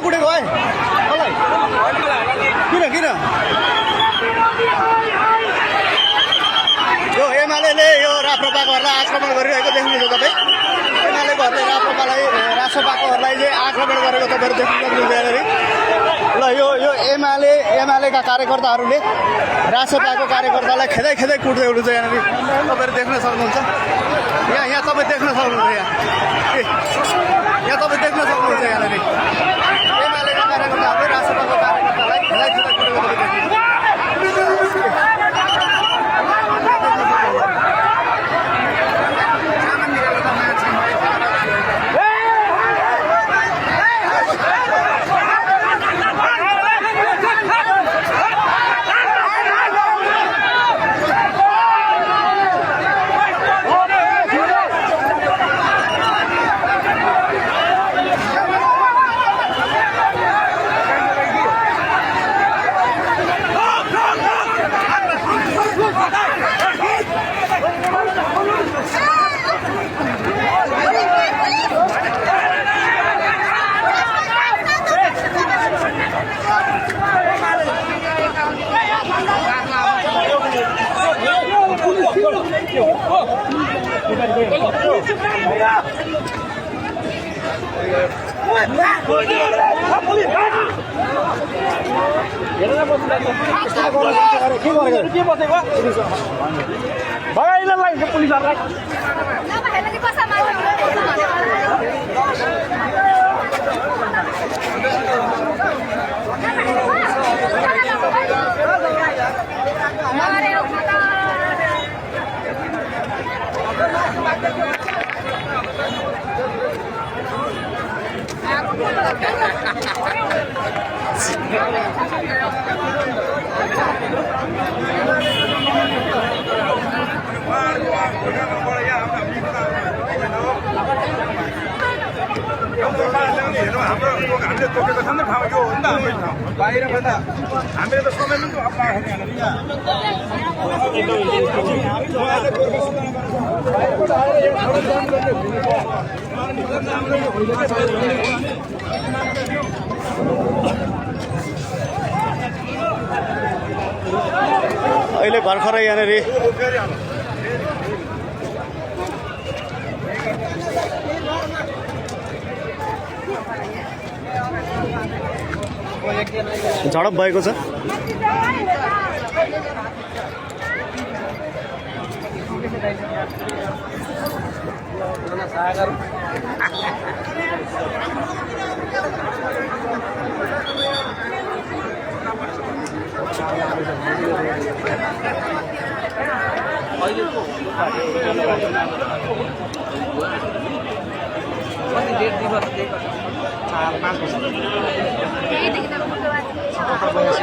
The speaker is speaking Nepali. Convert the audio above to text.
कुटेको है मलाई किन किन यो एमाले यो राप्रपाकोहरूलाई आक्रमण गरिरहेको देख्नुहुन्छ तपाईँ एमालेकोहरूले राप्रपाकोहरूलाई चाहिँ आक्रमण गरेको तपाईँहरू देख्नु सक्नुहुन्छ यहाँनिर ल यो एमालेका कार्यकर्ताहरूले रासपाको कार्यकर्तालाई खेदै कुट्दै हुनुहुन्छ यहाँनिर तपाईँहरू देख्न सक्नुहुन्छ यहाँ तपाईँ देख्न सक्नुहुन्छ यहाँ तपाईँ देख्न सक्नुहुन्छ यहाँनिर एमालेका कार्यकर्ताहरूले रासपाको कार्यकर्तालाई खेदै कुटेको तपाईँ हामीले तोकेको छ नि ठाउँ यो हो नि त बाहिर भन्दा हामीले त समय पनि अहिले भर्खरै यहाँनिर झडप भएको छ डेट दिवस 4-5 वर्ष